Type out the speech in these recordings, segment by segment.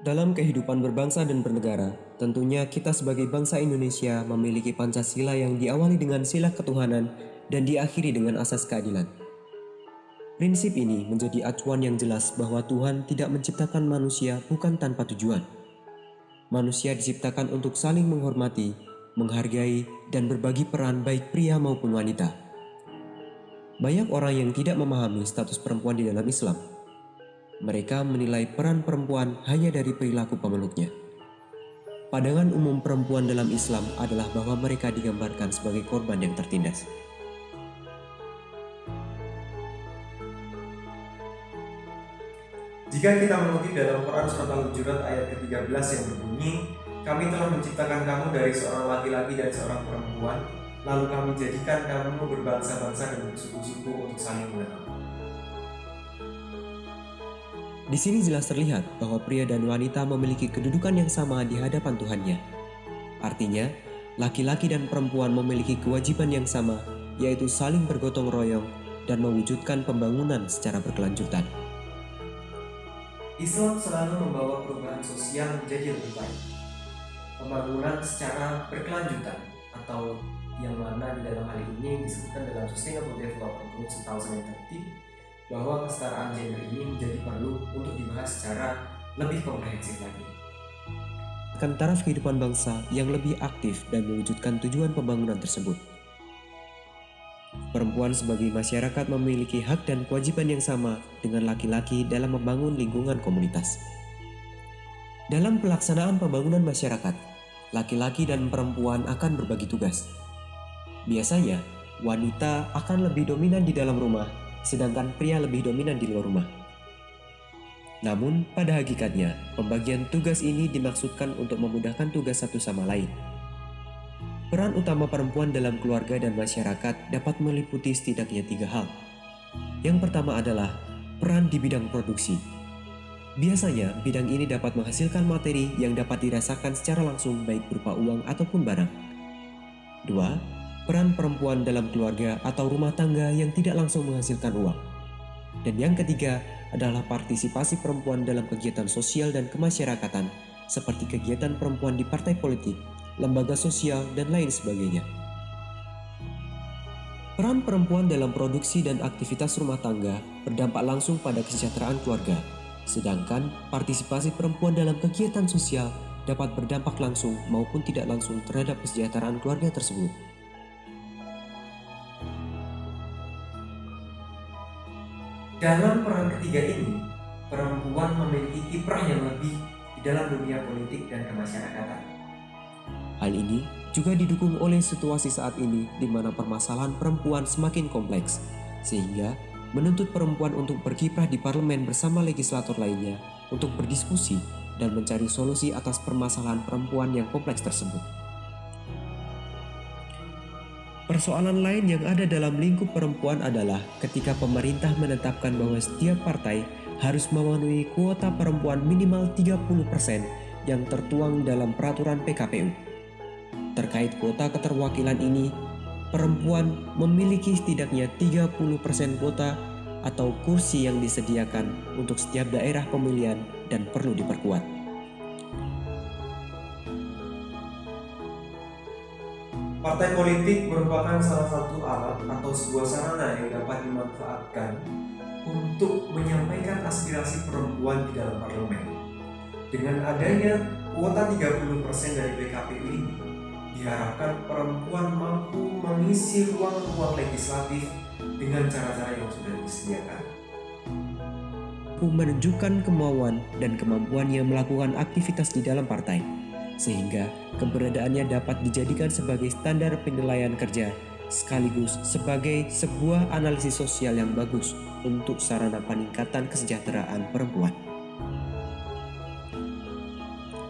Dalam kehidupan berbangsa dan bernegara, tentunya kita sebagai bangsa Indonesia memiliki Pancasila yang diawali dengan sila ketuhanan dan diakhiri dengan asas keadilan. Prinsip ini menjadi acuan yang jelas bahwa Tuhan tidak menciptakan manusia bukan tanpa tujuan. Manusia diciptakan untuk saling menghormati, menghargai, dan berbagi peran baik pria maupun wanita. Banyak orang yang tidak memahami status perempuan di dalam Islam. Mereka menilai peran perempuan hanya dari perilaku pemeluknya. Pandangan umum perempuan dalam Islam adalah bahwa mereka digambarkan sebagai korban yang tertindas. Jika kita mengutip dalam Quran surat Al-Hujurat ayat ke-13 yang berbunyi, "Kami telah menciptakan kamu dari seorang laki-laki dan seorang perempuan, lalu kami jadikan kamu berbangsa-bangsa dan bersuku-suku untuk saling mengenal." Di sini jelas terlihat bahwa pria dan wanita memiliki kedudukan yang sama di hadapan Tuhannya. Artinya, laki-laki dan perempuan memiliki kewajiban yang sama, yaitu saling bergotong royong dan mewujudkan pembangunan secara berkelanjutan. Islam selalu membawa perubahan sosial menjadi lebih baik. Pembangunan secara berkelanjutan atau yang mana di dalam hal ini disebutkan dalam Sustainable Development Goals 2030 bahwa kesetaraan gender ini menjadi perlu untuk dibahas secara lebih komprehensif lagi. Akan taraf kehidupan bangsa yang lebih aktif dan mewujudkan tujuan pembangunan tersebut. Perempuan sebagai masyarakat memiliki hak dan kewajiban yang sama dengan laki-laki dalam membangun lingkungan komunitas. Dalam pelaksanaan pembangunan masyarakat, laki-laki dan perempuan akan berbagi tugas. Biasanya, wanita akan lebih dominan di dalam rumah, sedangkan pria lebih dominan di luar rumah. Namun, pada hakikatnya, pembagian tugas ini dimaksudkan untuk memudahkan tugas satu sama lain. Peran utama perempuan dalam keluarga dan masyarakat dapat meliputi setidaknya 3 hal. Yang pertama adalah peran di bidang produksi. Biasanya, bidang ini dapat menghasilkan materi yang dapat dirasakan secara langsung baik berupa uang ataupun barang. 2. Peran perempuan dalam keluarga atau rumah tangga yang tidak langsung menghasilkan uang. Dan yang ketiga adalah partisipasi perempuan dalam kegiatan sosial dan kemasyarakatan seperti kegiatan perempuan di partai politik, lembaga sosial, dan lain sebagainya. Peran perempuan dalam produksi dan aktivitas rumah tangga berdampak langsung pada kesejahteraan keluarga, sedangkan partisipasi perempuan dalam kegiatan sosial dapat berdampak langsung maupun tidak langsung terhadap kesejahteraan keluarga tersebut. Dalam peran ketiga ini, perempuan memiliki kiprah yang lebih di dalam dunia politik dan kemasyarakatan. Hal ini juga didukung oleh situasi saat ini di mana permasalahan perempuan semakin kompleks, sehingga menuntut perempuan untuk berkiprah di parlemen bersama legislator lainnya untuk berdiskusi dan mencari solusi atas permasalahan perempuan yang kompleks tersebut. Persoalan lain yang ada dalam lingkup perempuan adalah ketika pemerintah menetapkan bahwa setiap partai harus memenuhi kuota perempuan minimal 30% yang tertuang dalam peraturan PKPU. Terkait kuota keterwakilan ini, perempuan memiliki setidaknya 30% kuota atau kursi yang disediakan untuk setiap daerah pemilihan dan perlu diperkuat. Partai politik merupakan salah satu alat atau sebuah sarana yang dapat dimanfaatkan untuk menyampaikan aspirasi perempuan di dalam parlemen. Dengan adanya kuota 30% dari PKPU ini, diharapkan perempuan mampu mengisi ruang-ruang legislatif dengan cara-cara yang sudah disediakan. Menunjukkan kemauan dan kemampuannya melakukan aktivitas di dalam partai, sehingga keberadaannya dapat dijadikan sebagai standar penilaian kerja sekaligus sebagai sebuah analisis sosial yang bagus untuk sarana peningkatan kesejahteraan perempuan.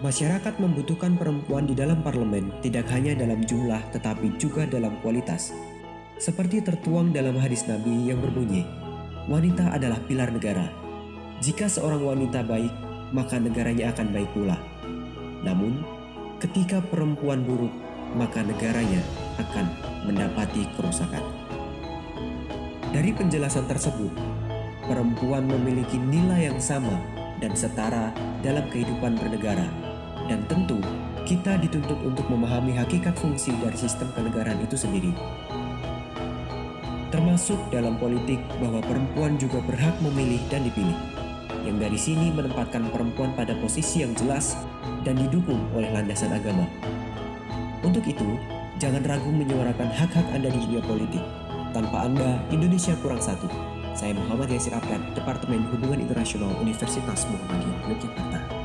Masyarakat membutuhkan perempuan di dalam parlemen tidak hanya dalam jumlah tetapi juga dalam kualitas. Seperti tertuang dalam hadis Nabi yang berbunyi, "Wanita adalah pilar negara. Jika seorang wanita baik, maka negaranya akan baik pula. Namun, ketika perempuan buruk, maka negaranya akan mendapati kerusakan." Dari penjelasan tersebut, perempuan memiliki nilai yang sama dan setara dalam kehidupan bernegara. Dan tentu, kita dituntut untuk memahami hakikat fungsi dari sistem kenegaraan itu sendiri. Termasuk dalam politik bahwa perempuan juga berhak memilih dan dipilih, yang dari sini menempatkan perempuan pada posisi yang jelas dan didukung oleh landasan agama. Untuk itu, jangan ragu menyuarakan hak-hak Anda di dunia politik. Tanpa Anda, Indonesia kurang satu. Saya Muhammad Yasir Abdad, Departemen Hubungan Internasional Universitas Muhammadiyah Yogyakarta.